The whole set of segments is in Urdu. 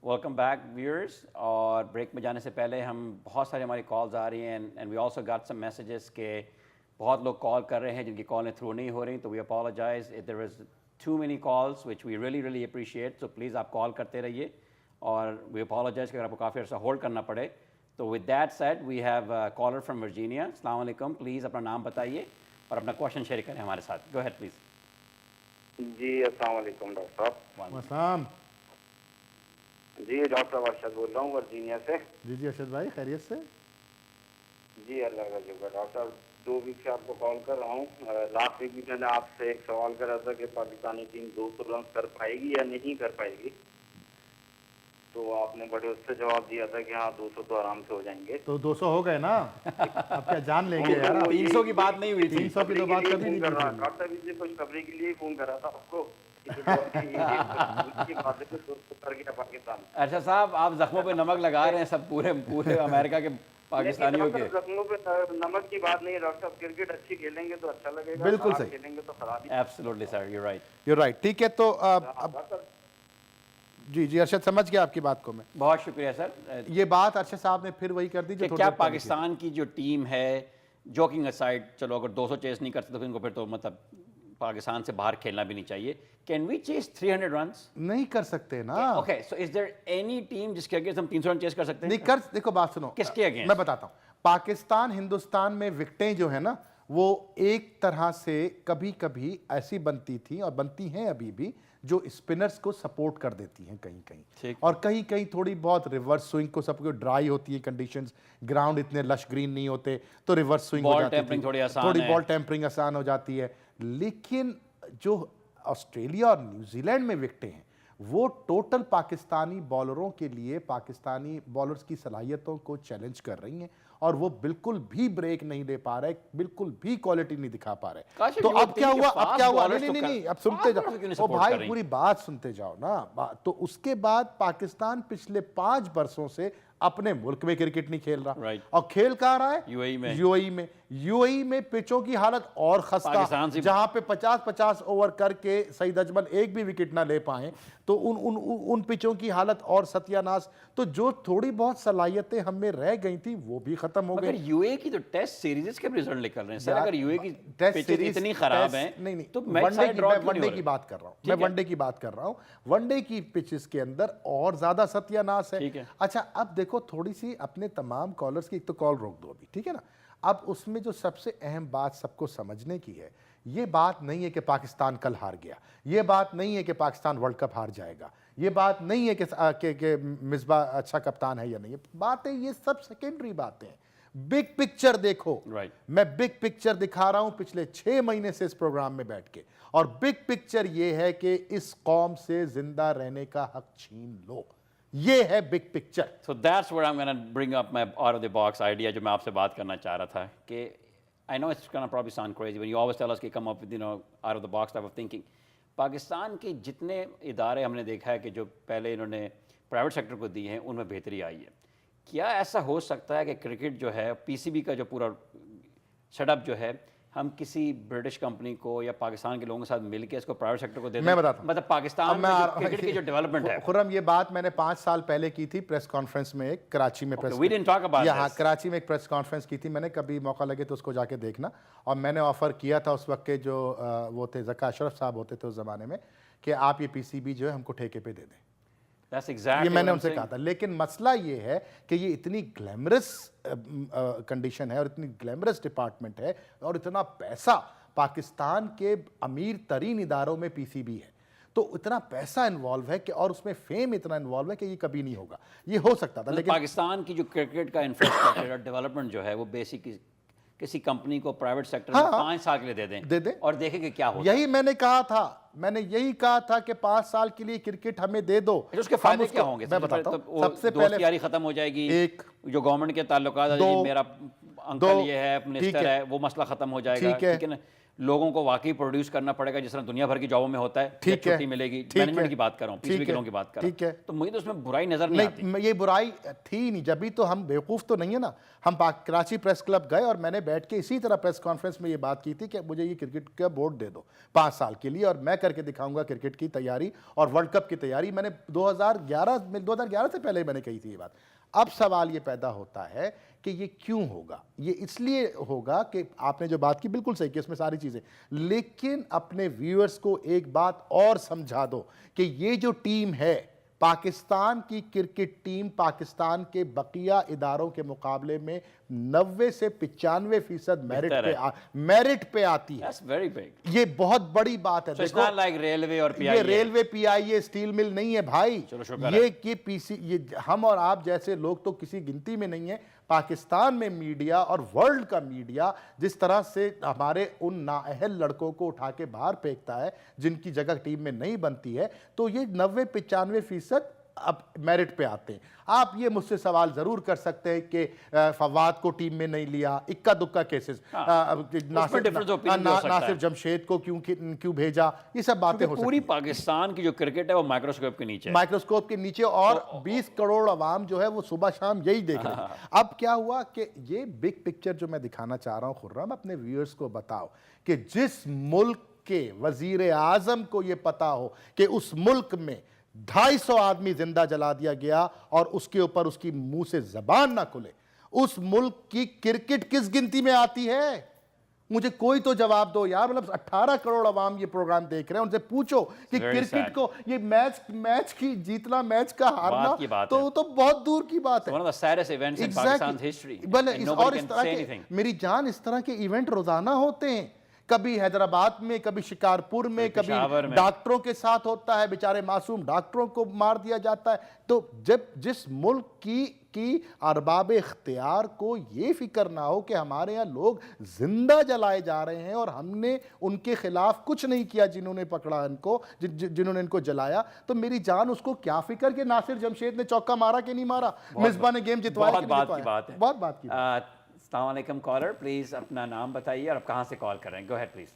Welcome back viewers. اور بریک میں جانے سے پہلے بہت ساری ہماری کالز آ رہی ہیں and we also got some messages کہ بہت لوگ کال کر رہے ہیں جن کی کالیں تھرو نہیں ہو رہی, تو we apologize if there is too many calls which we really appreciate. So please آپ کال کرتے رہیے اور وی اپالوجائز کہ اگر آپ کو کافی عرصہ ہولڈ کرنا پڑے. تو with that said we have caller from Virginia. السلام علیکم. پلیز اپنا نام بتائیے اور اپنا کوشچن شیئر کریں ہمارے ساتھ. گو ہیڈ پلیز. جی السلام علیکم ڈاکٹر صاحب. وعلیکم السلام. جی ڈاکٹر صاحب ارشد بول رہا ہوں ورجینیا سے. جی ارشد بھائی خیریت سے؟ جی اللہ کا شکر. ڈاکٹر صاحب 2 ویک سے آپ کو کال کر رہا ہوں. لاسٹ ویک بھی میں نے آپ سے ایک سوال کرا تھا کہ پاکستانی ٹیم 200 رن کر پائے گی یا نہیں کر پائے گی, تو آپ نے بڑے اس سے جواب دیا تھا کہ ہاں 200 تو آرام سے ہو جائیں گے. تو 200 ہو گئے نا, اب کیا جان لیں گے یار. 300 کی بات نہیں ہوئی تھی. 300 کی تو بات کبھی نہیں ڈاکٹر کی. صاحب اس لیے خوشخبری کے لیے فون کرا تھا آپ کو. اچھا صاحب, آپ زخموں پہ نمک لگا رہے ہیں سب پورے امریکہ کے پاکستانیوں کے. زخموں پہ نمک کی بات نہیں ہے ڈاکٹر صاحب. کرکٹ اچھی کھیلیں گے تو اچھا لگے گا, بالکل صحیح کھیلیں گے تو خراب ہی. Absolutely sir, you right. You right. ٹھیک ہے تو جی ارشد سمجھ گیا آپ کی بات کو میں. بہت شکریہ سر. یہ بات ارشد صاحب نے پھر وہی کر دی جو کیا پاکستان کی جو ٹیم ہے, جوکنگ اسائڈ, چلو اگر 200 چیس نہیں کر سکتے تو ان کو پھر تو مطلب پاکستان سے باہر کھیلنا بھی نہیں چاہیے. Can we chase 300 runs? نہیں کر سکتے نا. Okay, so is there any team جس کے اگینسٹ ہم 300 رن چیس کر سکتے ہیں؟ نہیں کر. دیکھو بات سنو, کس کے اگینسٹ میں بتاتا ہوں. پاکستان ہندوستان میں وکٹیں جو ہیں نا وہ ایک طرح سے کبھی کبھی ایسی بنتی تھیں اور بنتی ہیں ابھی بھی جو اسپنرز کو سپورٹ کر دیتی ہیں کہیں کہیں, اور کہیں کہیں تھوڑی بہت ریورس سوئنگ کو سب کو ڈرائی ہوتی ہے کنڈیشنز, گراؤنڈ اتنے لش گرین نہیں ہوتے تو ریورس سوئنگ ہو جاتی ہے, تھوڑی بال ٹیمپرنگ آسان ہو جاتی ہے. لیکن جو آسٹریلیا اور نیوزی لینڈ میں وکٹیں ہیں وہ ٹوٹل پاکستانی بالروں کے لیے پاکستانی بالرز کی صلاحیتوں کو چیلنج کر رہی ہیں, اور وہ بالکل بھی بریک نہیں دے پا رہے, بالکل بھی کوالٹی نہیں دکھا پا رہے. تو اب کیا ہوا, اب کیا ہوا, نہیں اب سنتے جاؤ او بھائی, پوری بات سنتے جاؤ نا. تو اس کے بعد پاکستان پچھلے 5 برسوں سے اپنے ملک میں کرکٹ نہیں کھیل رہا, اور کھیل کہاں رہا ہے؟ یو اے ای میں پچوں کی حالت اور خستہ, جہاں پہ 50 اوور کر کے سعید اجمل ایک بھی وکٹ نہ لے پائیں, تو ان پچوں کی حالت اور ستیہ ناس. تو جو تھوڑی بہت صلاحیتیں ہم میں رہ گئی تھیں وہ بھی ختم ہو گئی. یو اے کی تو ٹیسٹ سیریز کے ریزلٹ نکل رہے ہیں سر. اگر یو اے کی ٹیسٹ سیریز اتنی خراب ہیں, نہیں تو ون ڈے کی بات کر رہا ہوں, میں ون ڈے کی بات کر رہا ہوں. ون ڈے کی پچز کے اندر اور زیادہ ستیہ ناس ہے. اچھا اب دیکھو تھوڑی سی اپنے تمام کالرز کی ایک تو کال روک دو ابھی, ٹھیک ہے نا. اب اس میں جو سب سے اہم بات سب کو سمجھنے کی ہے, یہ بات نہیں ہے کہ پاکستان کل ہار گیا, یہ بات نہیں ہے کہ پاکستان ورلڈ کپ ہار جائے گا, یہ بات نہیں ہے کہ مصباح اچھا کپتان ہے یا نہیں. باتیں یہ سب سیکنڈری باتیں ہیں. بگ پکچر دیکھو. میں بگ پکچر دکھا رہا ہوں پچھلے 6 مہینے سے اس پروگرام میں بیٹھ کے, اور بگ پکچر یہ ہے کہ اس قوم سے زندہ رہنے کا حق چھین لو. یہ ہے big picture. So that's where I'm going to bring up my out of the box idea جو میں آپ سے بات کرنا چاہ رہا تھا کہ I know it's going to probably sound crazy when you always tell us کہ come up with out of the box type of thinking. Pakistan کے جتنے ادارے ہم نے دیکھا ہے کہ جو پہلے انہوں نے پرائیویٹ سیکٹر کو دی ہیں ان میں بہتری آئی ہے. کیا ایسا ہو سکتا ہے کہ کرکٹ جو ہے پی سی بی کا جو پورا سیٹ اپ جو ہے ہم کسی برٹش کمپنی کو یا پاکستان کے لوگوں کے ساتھ مل کے اس کو پرائیویٹ سیکٹر کو دے دیں؟ میں بتاتا ہوں, مطلب پاکستان میں کرکٹ کی جو ڈیولپمنٹ ہے. خرم یہ بات میں نے 5 سال پہلے کی تھی پریس کانفرنس میں, ایک کراچی میں کراچی میں ایک پریس کانفرنس کی تھی میں نے. کبھی موقع لگے تو اس کو جا کے دیکھنا. اور میں نے آفر کیا تھا اس وقت کے جو وہ تھے ذکا اشرف صاحب ہوتے تھے اس زمانے میں, کہ آپ یہ پی سی بی جو ہے ہم کو ٹھیکے پہ دے دیں. یہ میں نے ان سے کہا تھا. لیکن مسئلہ یہ ہے کہ یہ اتنی گلیمرس کنڈیشن ہے اور اتنی گلیمرس ڈپارٹمنٹ ہے اور اتنا پیسہ پاکستان کے امیر ترین اداروں میں پی سی بی ہے, تو اتنا پیسہ انوالو ہے کہ اور اس میں فیم اتنا انوالو ہے کہ یہ کبھی نہیں ہوگا. یہ ہو سکتا تھا لیکن پاکستان کی جو کرکٹ کا انفراسٹرکچر اور ڈیولپمنٹ جو ہے وہ بیسک کسی کمپنی کو پرائیویٹ سیکٹر میں 5 سال کے لیے دے دیں اور دیکھیں کہ کیا ہوتا ہے. یہی میں نے کہا تھا, میں نے یہی کہا تھا کہ 5 سال کے لیے کرکٹ ہمیں دے دو. اس کے فائدے کیا ہوں گے؟ میں بتاتا ہوں. سب سے پہلے دوستیاری ختم ہو جائے گی, ایک جو گورنمنٹ کے تعلقات میرا انکل یہ ہے منسٹر ہے وہ مسئلہ ختم ہو جائے گا, ٹھیک ہے نا. لوگوں کو واقعی پروڈیوس کرنا پڑے گا جس طرح دنیا بھر کی جابوں میں ہوتا ہے. ٹھیک ہے, چھٹی ملے گی, مینجمنٹ کی بات کر رہا ہوں, پیس وکلوں کی بات کر رہا ٹھیک ہے. ہوں, تو مجھے تو اس میں برائی نظر نہیں آتی. نہیں, یہ برائی تھی نہیں, جبھی تو ہم بیوقوف تو نہیں ہے نا. ہم کراچی پریس کلب گئے اور میں نے بیٹھ کے اسی طرح پریس کانفرنس میں یہ بات کی تھی کہ مجھے یہ کرکٹ کا بورڈ دے دو 5 سال کے لیے اور میں کر کے دکھاؤں گا کرکٹ کی تیاری اور ورلڈ کپ کی تیاری. میں نے 2011 سے پہلے میں نے کہی تھی یہ بات. اب سوال یہ پیدا ہوتا ہے کہ یہ کیوں ہوگا؟ یہ اس لیے ہوگا کہ آپ نے جو بات کی بالکل صحیح کہ اس میں ساری چیزیں, لیکن اپنے ویورز کو ایک بات اور سمجھا دو کہ یہ جو ٹیم ہے, پاکستان کی کرکٹ ٹیم پاکستان کے بقیہ اداروں کے مقابلے میں 90 سے 95% میرٹ پہ آتی ہے. That's very big. یہ بہت بڑی بات ہے. So it's not like railway اور پی یہ ریلوے پی آئی اے اسٹیل مل نہیں ہے بھائی. یہ پی سی, یہ ہم اور آپ جیسے لوگ تو کسی گنتی میں نہیں ہیں. پاکستان میں میڈیا اور ورلڈ کا میڈیا جس طرح سے ہمارے ان نااہل لڑکوں کو اٹھا کے باہر پھینکتا ہے جن کی جگہ ٹیم میں نہیں بنتی ہے, تو یہ 90-95% اب میرٹ پہ آتے ہیں. آپ یہ مجھ سے سوال ضرور کر سکتے ہیں کہ فواد کو ٹیم میں نہیں لیا, اکا دکا کیسز, ناصر جمشید کو کیوں بھیجا, یہ سب باتیں ہو سکتی ہیں. پوری پاکستان کی جو کرکٹ ہے وہ مائکروسکوپ کے نیچے ہے, مائکروسکوپ کے نیچے, اور 20 کروڑ عوام جو ہے وہ صبح شام یہی دیکھ رہے ہیں. اب کیا ہوا کہ یہ بگ پکچر جو میں دکھانا چاہ رہا ہوں خرم, اپنے ویورز کو بتاؤ کہ جس ملک کے وزیر اعظم کو یہ پتا ہو کہ اس ملک میں 250 آدمی زندہ جلا دیا گیا اور اس کے اوپر اس کی منہ سے زبان نہ کھلے, اس ملک کی کرکٹ کس گنتی میں آتی ہے؟ مجھے کوئی تو جواب دو یار. مطلب 18 کروڑ عوام یہ پروگرام دیکھ رہے ہیں, ان سے پوچھو کہ کرکٹ کو یہ میچ کی جیتنا, میچ کا ہارنا تو بہت دور کی بات ہے. One of the saddest events in Pakistan's history. اور اس طرح کے, میری جان, اس طرح کے ایونٹ روزانہ ہوتے ہیں. کبھی حیدرآباد میں, کبھی شکارپور میں, کبھی ڈاکٹروں کے ساتھ ہوتا ہے, بیچارے معصوم ڈاکٹروں کو مار دیا جاتا ہے. تو جب جس ملک کی ارباب اختیار کو یہ فکر نہ ہو کہ ہمارے یہاں لوگ زندہ جلائے جا رہے ہیں اور ہم نے ان کے خلاف کچھ نہیں کیا, جنہوں نے پکڑا ان کو, جنہوں نے ان کو جلایا, تو میری جان اس کو کیا فکر کہ ناصر جمشید نے چوکا مارا کہ نہیں مارا, مصباح نے گیم جتوایا کہ نہیں جتوایا. بہت بات کی. السلام علیکم کالر, پلیز اپنا نام بتائیے اور آپ کہاں سے کال کر رہے ہیں. گو ہیڈ پلیز.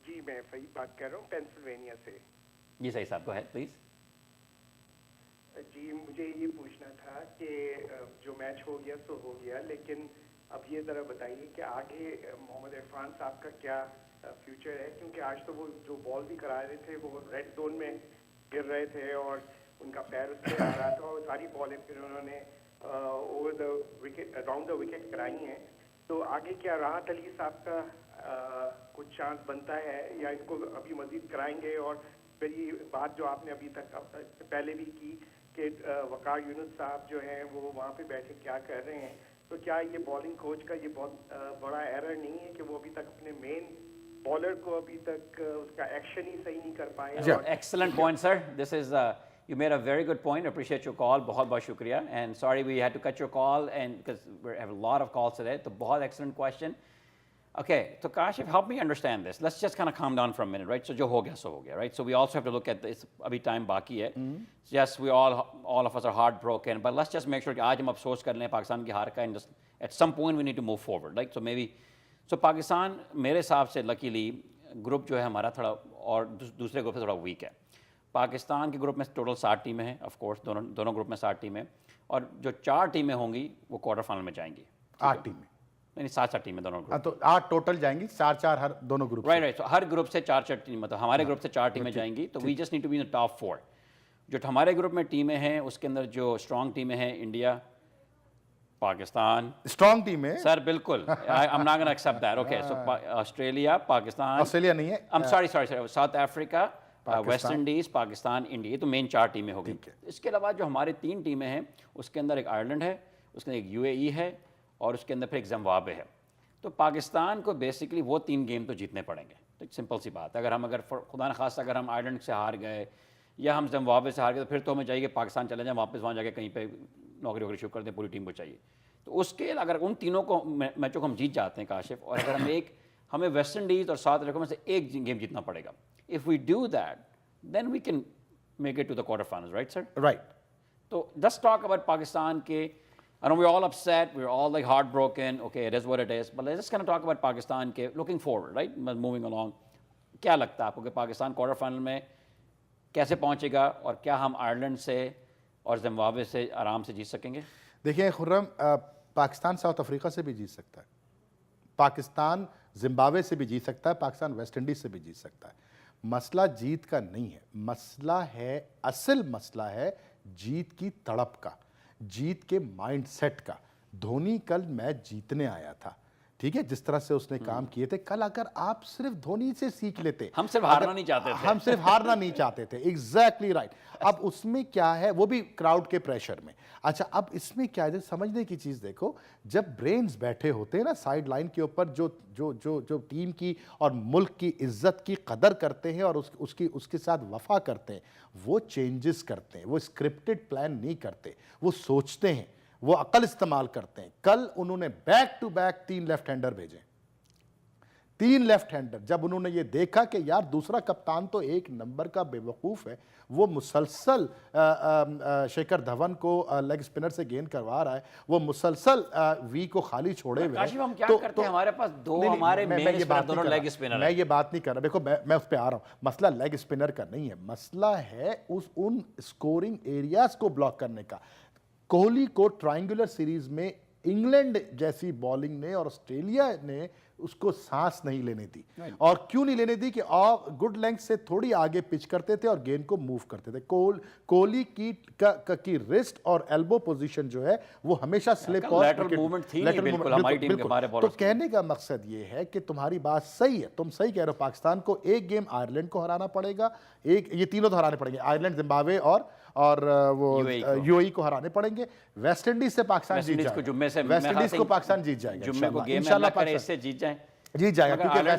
جی میں فہیم بات کر رہا ہوں پینسلوینیا سے. جی صحیح صاحب, گو ہیڈ پلیز. جی مجھے یہ پوچھنا تھا کہ جو میچ ہو گیا سو ہو گیا, لیکن اب یہ ذرا بتائیے کہ آگے محمد عرفان صاحب کا کیا فیوچر ہے, کیونکہ آج تو وہ جو بال بھی کرا رہے تھے وہ ریڈ زون میں گر رہے تھے اور ان کا پیر اس پہ آ رہا تھا اور ساری بالیں پھر انہوں نے over the wicket, around the wicket کرائی ہیں. تو آگے کیا راحت علی صاحب کا کچھ چانس بنتا ہے یا ان کو ابھی مزید کرائیں گے؟ اور پھر یہ بات جو آپ نے ابھی تک پہلے بھی کی کہ وقار یونس صاحب جو ہیں وہ وہاں پہ بیٹھے کیا کر رہے ہیں, تو کیا یہ بالنگ کوچ کا یہ بہت بڑا ایرر نہیں ہے کہ وہ ابھی تک اپنے مین بالر کو ابھی تک اس کا ایکشن ہی صحیح نہیں کر پائے؟ Excellent point, sir. This is you made a very good point. Appreciate your call. بہت بہت شکریہ. And sorry we had to cut your call and because we have a lot of calls today. تو بہت excellent question. Okay, so Kashif, help me understand this. Let's just kind of calm down for a minute, right? So جو ہو گیا سو ہو گیا, right? So we also have to look at this. ابھی ٹائم باقی ہے. Yes, we all of us are heartbroken, but let's just make sure کہ آج ہم افسوس کر لیں پاکستان کی ہار کا, and just at some point we need to move forward, right? So maybe Pakistan میرے حساب سے luckily گروپ جو ہے ہمارا تھوڑا اور دوسرے گروپ سے تھوڑا ویک ہے. پاکستان کے گروپ میں ٹوٹل 60 ٹیمیں ہیں, آف کورس دونوں گروپ میں 60 ٹیمیں, اور جو 4 ٹیمیں ہوں گی وہ کوارٹر فائنل میں جائیں گی. 8 ٹیمیں نہیں 7 ٹیمیں دونوں گروپ, تو 8 ٹوٹل جائیں گی, 4 ہر دونوں گروپ. رائٹ, ہر گروپ سے 4 ٹیمیں, تو ہمارے گروپ سے 4 ٹیمیں جائیں گی. تو we just need to be in top 4. جو ہمارے گروپ میں ٹیمیں ہیں اس کے اندر جو اسٹرانگ ٹیمیں ہیں, انڈیا, پاکستان. اسٹرانگ ٹیم ہے سر, بالکل. I'm not going to accept that. Okay, so Australia, Pakistan, Australia نہیں ہے, sorry, South Africa, West Indies, Pakistan, India, یہ تو مین 4 ٹیمیں ہو گئی. اس کے علاوہ جو ہمارے 3 ٹیمیں ہیں اس کے اندر ایک آئرلینڈ ہے, اس کے اندر ایک UAE ہے, اور اس کے اندر پھر ایک زمبابوے ہے. تو پاکستان کو بیسکلی وہ 3 گیم تو جیتنے پڑیں گے. تو ایک سمپل سی بات ہے, اگر خدا نخواستہ اگر ہم آئرلینڈ سے ہار گئے یا ہم زمبابوے سے ہار گئے تو پھر تو ہمیں چاہیے کہ پاکستان چلے جائیں واپس, وہاں جا کے کہیں پہ نوکری ووکری شروع کر دیں, پوری ٹیم کو چاہیے. تو اس کے اگر ان تینوں کو میچوں کو ہم جیت جاتے ہیں کاشف, اور اگر ہمیں ویسٹ انڈیز اور ساؤتھ افریقہ میں سے ایک گیم جیتنا پڑے گا. If we do that, then we can make it to the quarter finals, right sir? Right. تو let's talk about پاکستان کے I know we're all upset, we're all like heartbroken, okay, it is what it is, but let's just kind of talk about Pakistan ke looking forward, right? Moving along. کیا لگتا ہے آپ کو کہ پاکستان کوارٹر فائنل میں کیسے پہنچے گا اور کیا ہم آئرلینڈ سے اور زمبابوے سے آرام سے جیت سکیں گے؟ دیکھیں خرم، پاکستان ساؤتھ افریقہ سے بھی جیت سکتا ہے، پاکستان زمبابوے سے بھی جیت سکتا ہے، پاکستان ویسٹ انڈیز سے بھی جیت سکتا ہے. مسئلہ جیت کا نہیں ہے، مسئلہ ہے، اصل مسئلہ ہے جیت کی تڑپ کا، جیت کے مائنڈ سیٹ کا. دھونی کل میچ جیتنے آیا تھا، ٹھیک ہے، جس طرح سے اس نے کام کیے تھے. کل اگر آپ صرف دھونی سے سیکھ لیتے، ہم صرف ہارنا نہیں چاہتے تھے، ہم صرف ہارنا نہیں چاہتے تھے، ایگزیکٹلی رائٹ. اب اس میں کیا ہے، وہ بھی کراؤڈ کے پریشر میں. اچھا اب اس میں کیا ہے، سمجھنے کی چیز دیکھو، جب برینز بیٹھے ہوتے ہیں نا سائیڈ لائن کے اوپر، جو ٹیم کی اور ملک کی عزت کی قدر کرتے ہیں اور اس کے ساتھ وفا کرتے ہیں، وہ چینجز کرتے ہیں، وہ اسکرپٹڈ پلان نہیں کرتے، وہ سوچتے ہیں، وہ عقل استعمال کرتے ہیں. کل انہوں نے back to back 3 left hander بھیجے، 3 لیفٹ ہینڈر. جب انہوں نے یہ دیکھا کہ یار دوسرا کپتان تو 1 نمبر کا بے وقوف ہے، وہ مسلسل شیکھر دھون کو لیگ اسپنر سے گین کروا رہا ہے، وہ مسلسل وی کو خالی چھوڑے ہوئے. کاشف ہم کیا کرتے ہیں، ہمارے پاس دو ہمارے مین اسپنر دونوں لیگ اسپنر ہیں. میں یہ بات نہیں کر رہا، دیکھو میں اس پہ آ رہا ہوں. مسئلہ لیگ اسپنر کا نہیں ہے، مسئلہ ہے ان اسکورنگ ایریاز کو بلاک کرنے کا. کوہلی کو ٹرائنگولر سیریز میں انگلینڈ جیسی بالنگ نے اور آسٹریلیا نے اس کو سانس نہیں لینے دی. اور کیوں نہیں لینے دی کہ گڈ لینگتھ سے تھوڑی آگے پچ کرتے تھے اور گیند کو موو کرتے تھے. کوہلی کی رسٹ اور ایلبو پوزیشن جو ہے وہ ہمیشہ سلپ اور لیٹرل موومنٹ تھی نہیں بالکل ہماری ٹیم کے ہمارے تو کہنے کا مقصد یہ ہے کہ تمہاری بات صحیح ہے، تم صحیح کہہ رہے ہو. پاکستان کو ایک گیم آئرلینڈ کو ہرانا پڑے گا، یہ تینوں تو ہرانے پڑیں گے، آئرلینڈ، زمبابوے اور وہ یو اے کو ہرانے پڑیں گے. ویسٹ انڈیز سے پاکستان جیت جائے گا، ویسٹ انڈیز کو پاکستان جیت جائے گا جمعے کو گیم اللہ کرے اس سے جیت جائیں، جیت جائے گا. کیونکہ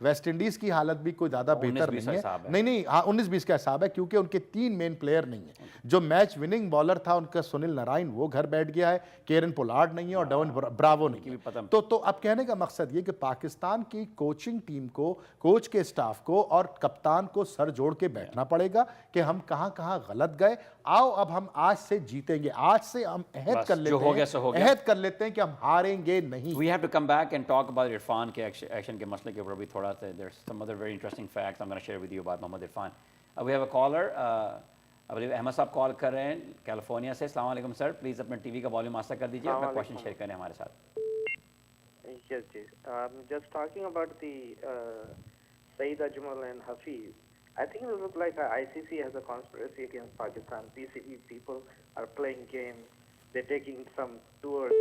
ویسٹ انڈیز کی حالت بھی کوئی زیادہ بہتر نہیں ہے. نہیں ہاں 19-20 کا حساب ہے، کیونکہ ان کے 3 مین پلیئر نہیں ہیں. جو میچ وننگ بالر تھا ان کا سنیل نارائن، وہ گھر بیٹھ گیا ہے، کیرن پولارڈ نہیں ہے اور ڈون براوو نہیں ہے. تو اب کہنے کا مقصد یہ کہ پاکستان کی کوچنگ ٹیم کو، کوچ کے اسٹاف کو اور کپتان کو سر جوڑ کے بیٹھنا پڑے گا کہ ہم کہاں کہاں غلط گئے. آؤ اب ہم آج سے جیتیں گے، آج سے ہم عہد کر لیتے ہیں کہ ہم ہاریں گے نہیں. We have to come back and talk about Irfan کے ایکشن کے مسئلے کے اوپر بھی تھوڑا سا. There's some other very interesting facts I'm going to share with you about Muhammad Irfan. We have a caller. I believe Ahmad صاحب کال کر رہے ہیں کیلیفورنیا سے. السلام علیکم سر، پلیز اپنے ٹی وی کا والیوم آہستہ کر دیجیے، اپنا کوشچن شیئر کریں ہمارے ساتھ. Yes, I'm just talking about the Saeed Ajmal and Hafiz. I think it looks like ICC has a conspiracy against Pakistan. PCB people are playing games. They're taking some tours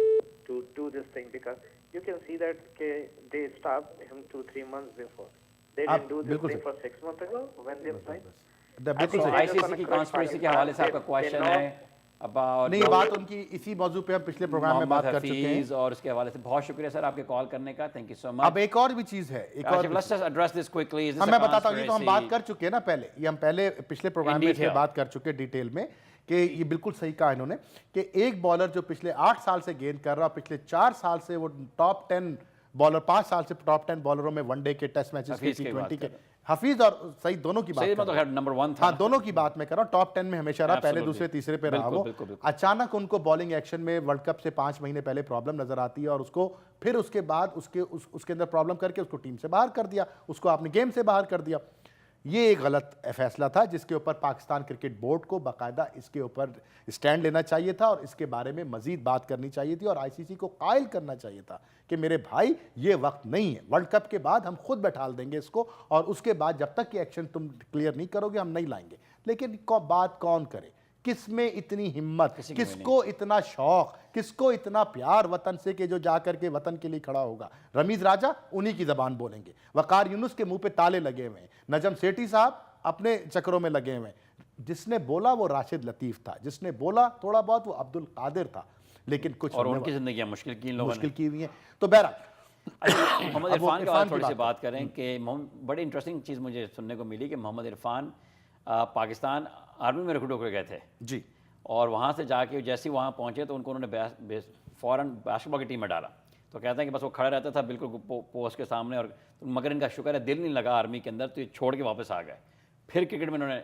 to do this thing because you can see that they stopped him 2-3 months before. They didn't do this thing for 6 months ago when they played. ICC کی کانسپریسی کے حوالے سے آپ کا کوشچن ہے about نہیں، بات ان کی اسی موضوع پہ ہم پچھلے پروگرام میں بات کر چکے ہیں اور اس کے حوالے سے بہت شکریہ سر آپ کے کال کرنے کا. تھینک یو سو مچ. اب ایک اور بھی چیز ہے، ایک اور let's just address this quickly. میں بتاتا ہوں، یہ تو ہم بات کر چکے ہیں نا پہلے، یہ ہم پہلے پچھلے پروگرام میں اس میں بات کر چکے ڈیٹیل میں کہ یہ بالکل صحیح کہا انہوں نے کہ ایک بالر جو پچھلے 8 سال سے گیند کر رہا اور پچھلے 4 سال سے وہ ٹاپ 10 بالر، 5 سال سے ٹاپ 10 بالروں میں ون ڈے کے، ٹیسٹ میچز کے، T20 کے، حفیظ اور سعید دونوں کی بات کر رہا ہوں. نمبر 1 تھا، ہاں دونوں کی بات میں کر رہا ہوں. ٹاپ 10 میں ہمیشہ رہا، پہلے دوسرے تیسرے پہ رہا. وہ اچانک ان کو بالنگ ایکشن میں ورلڈ کپ سے 5 مہینے پہلے پرابلم نظر آتی ہے اور اس کو پھر اس کے بعد اس کے اندر پرابلم کر کے اس کو ٹیم سے باہر کر دیا، اس کو آپ نے گیم سے باہر کر دیا. یہ ایک غلط فیصلہ تھا جس کے اوپر پاکستان کرکٹ بورڈ کو باقاعدہ اس کے اوپر اسٹینڈ لینا چاہیے تھا اور اس کے بارے میں مزید بات کرنی چاہیے تھی اور ICC کو قائل کرنا چاہیے تھا کہ میرے بھائی یہ وقت نہیں ہے، ورلڈ کپ کے بعد ہم خود بیٹھال دیں گے اس کو اور اس کے بعد جب تک کہ ایکشن تم کلیئر نہیں کرو گے ہم نہیں لائیں گے. لیکن بات کون کرے؟ کس میں اتنی ہمت، کس کو اتنا شوق، کس کو اتنا پیار وطن سے کہ جو جا کر کے وطن کے لیے کھڑا ہوگا؟ رمیز راجہ انہی کی زبان بولیں گے، وقار یونس کے منہ پہ تالے لگے ہوئے ہیں، نجم سیٹھی صاحب اپنے چکروں میں لگے ہوئے ہیں. جس نے بولا وہ راشد لطیف تھا، جس نے بولا تھوڑا بہت وہ عبد القادر تھا، لیکن کچھ اور ان کی زندگیاں مشکل کی ہوئی ہیں. تو بہرحال محمد عرفان کے بعد تھوڑی سی بات کریں کہ بڑی انٹرسٹنگ چیز مجھے سننے کو ملی کہ محمد عرفان پاکستان آرمی میں ریکروٹ ہو کے گئے تھے جی، اور وہاں سے جا کے جیسے وہاں پہنچے تو ان کو انہوں نے فوراً باسکٹ بال کی ٹیم میں ڈالا. تو کہتے ہیں کہ بس وہ کھڑا رہتا تھا بالکل پوسٹ کے سامنے، اور مگر ان کا شکر ہے دل نہیں لگا آرمی کے اندر، تو یہ چھوڑ کے واپس آ گئے. پھر کرکٹ میں انہوں نے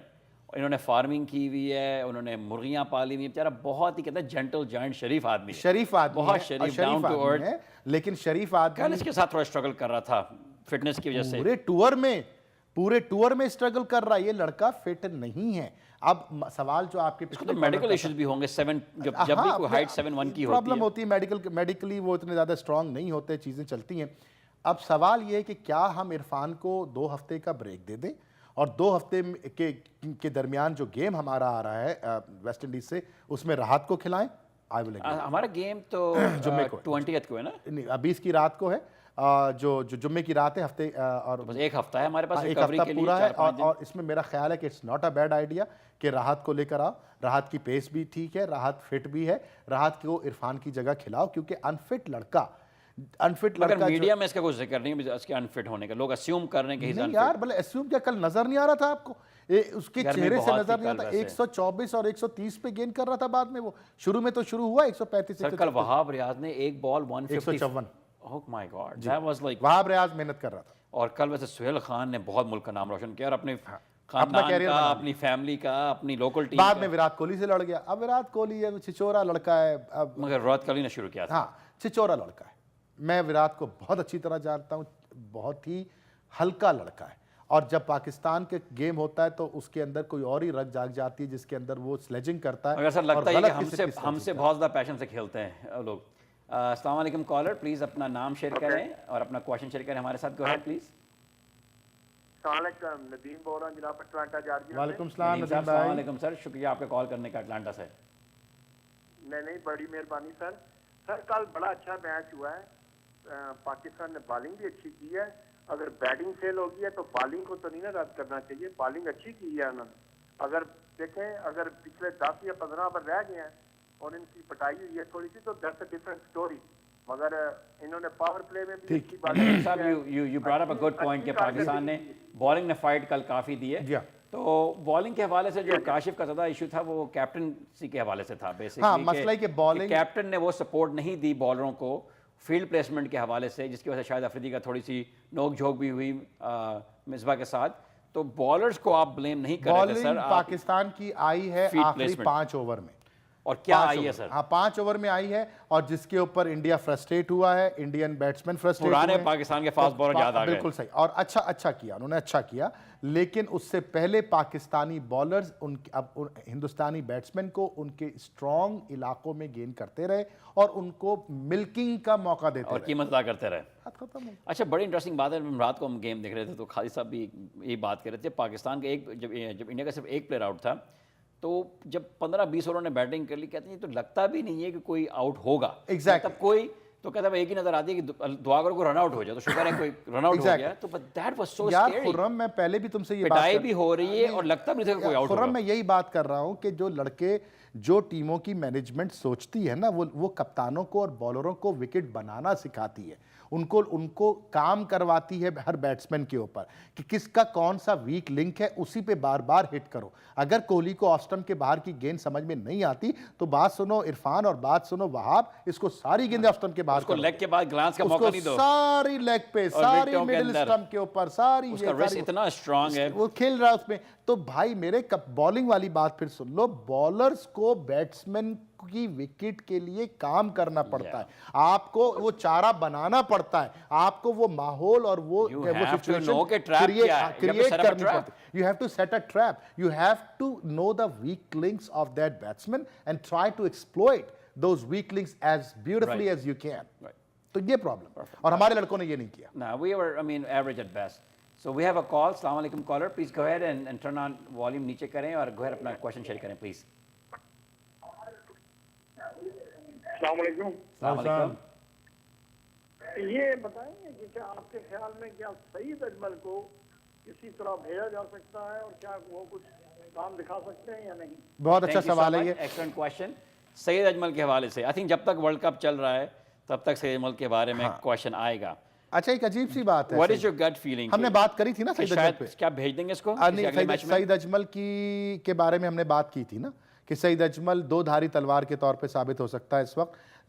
انہوں نے فارمنگ کی ہوئی ہے, انہوں نے مرغیاں پالی ہوئی ہیں, بیچارہ بہت ہی کہتے ہیں جینٹل جائنٹ شریف آدمی ہے, شریف آدمی بہت ہے اور شریف, ڈاؤن ٹو آدمی ارتھ. ہے, لیکن شریف آدمی کل اس کے ساتھ تھوڑا اسٹرگل کر رہا تھا فٹنس کی وجہ سے. پورے ٹور میں اسٹرگل کر رہا ہے, یہ لڑکا فٹ نہیں ہے. اب سوال جو آپ کے اس کو تو میڈیکل ایشوز بھی ہوں گے, جب بھی کوئی ہائٹ 7'1" کی ہوتی پرابلم ہے. ہوتی ہے, میڈیکلی وہ اتنے زیادہ اسٹرانگ نہیں ہوتے, چیزیں چلتی ہیں. اب سوال یہ ہے کہ کیا ہم عرفان کو 2 ہفتے کا بریک دے دیں اور 2 ہفتے کے درمیان جو گیم ہمارا آ رہا ہے ویسٹ انڈیز سے, اس میں راحت کو کھلائیں. ہمارا گیم تو 20th کو ہے نا, ابھی اس کی رات کو ہے, جو جمعے کی رات ہے, ہفتے اور بس ایک ہفتہ ہے ہمارے پاس ایک ریکوری ہفتہ کے لیے, پورا ہے. 4-5 دن. اور اس میں میرا خیال ہے کہ it's not a bad idea کہ راحت کو لے کر آؤ. راحت کی پیس بھی ٹھیک ہے, راحت فٹ بھی ہے, راحت کو عرفان کی جگہ کھلاؤ, کیونکہ انفٹ لڑکا اگر میڈیا میں اس کا کوئی ذکر نہیں ہے اس کے انفٹ ہونے کا, لوگ اسیوم کر رہے ہیں کہ نہیں یار, بھلے اسیوم کیا, کل نظر نہیں آ رہا تھا آپ کو, اس کے چہرے سے نظر نہیں آتا. 124 اور 130 پہ گین کر رہا تھا, بعد میں وہ شروع میں تو شروع ہوا 135. سر کل وہاب ریاض نے ایک بال 154. Oh my God, that was like. Wahab Riaz محنت کر رہا تھا. اور کل ویسے سہیل خان نے بہت ملک کا نام روشن کیا, اور اپنے خاندان کا, اپنی فیملی کا, اپنی لوکل ٹیم. بعد میں وراٹ کوہلی سے لڑ گیا. اب وراٹ کوہلی ہے, چھچورا لڑکا ہے. اب مگر وراٹ کوہلی نے شروع کیا تھا. ہاں, چھچورا لڑکا ہے. میں وراٹ کو بہت اچھی طرح جانتا ہوں, بہت ہی ہلکا لڑکا ہے. اور جب پاکستان کے گیم ہوتا ہے تو اس کے اندر کوئی اور ہی رگ جاگ جاتی ہے جس کے اندر وہ سلیجنگ کرتا ہے. مگر سر لگتا ہے کہ ہم سے بہت زیادہ پیشن سے کھیلتے ہیں لوگ. السلام علیکم کالر, پلیز اپنا نام شیئر کریں اور اپنا کوشچن شیئر کریں ہمارے ساتھ. Go ahead please. السلام علیکم, ندیم بول رہا ہوں جناب, اٹلانٹا جارجیا. وعلیکم السلام ندیم السلام بھائی. علیکم سر, شکریہ آپ کے کال کرنے کا اٹلانٹا سے. نہیں, بڑی مہربانی سر. سر کل بڑا اچھا میچ ہوا ہے, پاکستان نے بالنگ بھی اچھی کی ہے. اگر بیٹنگ فیل ہوگی ہے تو بالنگ کو تو نہیں نا رد کرنا چاہیے, بالنگ اچھی کی ہے انہوں نے. اگر دیکھیں, اگر پچھلے 10 یا 15 اوور رہ گئے ہیں اور ان کی پٹائی ہوئی ہے تھوڑی سی, تو دیٹس اے ڈفرنٹ اسٹوری. مگر انہوں نے پاور پلے میں بھی اچھی بالنگ. صاحب you brought up a good point کہ پاکستان نے بالنگ نے فائٹ کل کافی دی ہے. تو بالنگ کے حوالے سے جو کاشف کا زیادہ ایشو تھا وہ کیپٹنسی کے حوالے سے تھا بیسکلی. ہاں, مسئلہ ہے کہ بالنگ کیپٹن نے وہ سپورٹ نہیں دی بالروں کو فیلڈ پلیسمنٹ کے حوالے سے, جس کی وجہ سے شاید افریدی کا تھوڑی سی نوک جھوک بھی ہوئی مصباح کے ساتھ. تو بالرز کو آپ بلیم نہیں کر رہے تھے سر. بالنگ پاکستان کی آئی ہے آخری 5 اوور میں, اور کیا آئی ہے سر؟ ہاں 5 اوور میں آئی ہے, اور جس کے اوپر انڈیا فرسٹریٹ ہوا ہے, انڈین بیٹسمین فرسٹریٹ ہوئے ہیں. پرانے پاکستان کے فاسٹ بالر یاد آ گئے. بالکل صحیح, اور اچھا کیا انہوں نے, اچھا کیا. لیکن اس سے پہلے پاکستانی بالرز اب ہندوستانی بیٹسمین کو ان کے اسٹرانگ علاقوں میں گین کرتے رہے اور ان کو ملکنگ کا موقع دیتے رہے اور قیمت ادا کرتے رہے. ختم. اچھا, بڑی انٹرسٹنگ بات ہے. رات کو ہم گیم دیکھ رہے تھے تو خالد صاحب بھی یہی بات کر رہے تھے. پاکستان کا جب انڈیا کا صرف ایک پلیئر آؤٹ تھا, تو جب 15-20 اووروں نے بیٹنگ کر لی, کہتے ہیں تو لگتا بھی نہیں ہے کہ کوئی آؤٹ ہوگا. ایگزیکٹلی. کوئی تو کہتا ہے ایک ہی نظر آتی ہے کہ دعا کرو کوئی رن آؤٹ ہو جائے, تو شکر ہے کوئی رن آؤٹ ہو گیا. تو بٹ دیٹ واز سو یار اسکیری. خرم, میں پہلے بھی تم سے یہ پٹائی بھی ہو رہی ہے اور لگتا بھی نہیں تھا کہ کوئی آؤٹ ہوگا. خرم, میں یہی بات کر رہا ہوں کہ جو لڑکے, جو ٹیموں کی مینجمنٹ سوچتی ہے نا, وہ کپتانوں کو اور بالروں کو وکٹ بنانا سکھاتی ہے. ان کو کام کرواتی ہے ہر بیٹسمین کے اوپر کہ کس کا کون سا ویک لنک ہے, اسی پہ بار بار ہٹ کرو. اگر کوہلی کو آف سٹمپ کے باہر کی گیند سمجھ میں نہیں آتی تو بات سنو عرفان اور بات سنو وہاب, اس کو ساری گیندیں آف سٹمپ کے باہر, اس کو لیگ کے بعد گلانس کا موقع نہیں دو, ساری لیگ پہ, ساری مڈل سٹمپ کے اوپر, ساری اس کا ریس اتنا اسٹرانگ ہے, وہ کھیل رہا اس میں. تو بھائی میرے بالنگ والی بات پھر سن لو, بالرز کو بیٹسمین کی وکٹ کے لیے کام کرنا پڑتا ہے, آپ کو وہ چارہ بنانا پڑتا ہے, آپ کو وہ ماحول اور وہ سچویشن کریٹ کرنی پڑتی ہے. You have to set a trap. You have to know the weak links of that batsman and try to exploit those weak links as beautifully as you can. تو یہ پرابلم, اور ہمارے لڑکوں نے یہ نہیں کیا. No, we were, I mean, average at best. So we have a call. Assalamu alaikum caller. Please go ahead and turn on volume نیچے کریں اور go ahead اپنا question share کریں please. السلام علیکم. السلام علیکم. یہ بتائیں گے کہ کیا آپ کے خیال میں کیا سعید اجمل کو کسی طرح بھیجا جا سکتا ہے, اور کیا وہ کچھ کام دکھا سکتے ہیں یا نہیں؟ بہت اچھا سوال ہے یہ. Excellent question. سعید اجمل کے حوالے سے آئی تھنک جب تک ورلڈ کپ چل رہا ہے تب تک سعید اجمل کے بارے میں کوشچن آئے گا. اچھا, ایک عجیب سی بات ہے. What is your gut feeling? ہم نے بات کری تھی نا سعید اجمل پہ, کیا بھیج دیں گے اس کو سعید اجمل کے بارے میں ہم نے بات کی تھی نا کہ سعید اجمل 2 دھاری تلوار کے طور پہ ثابت ہو سکتا ہے اس وقت,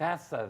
That's a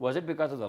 Was it because of the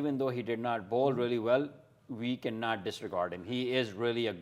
even though he did not bowl really well, we cannot disregard him. He is really a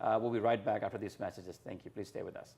We'll be right back after these messages. Thank you. Please stay with us.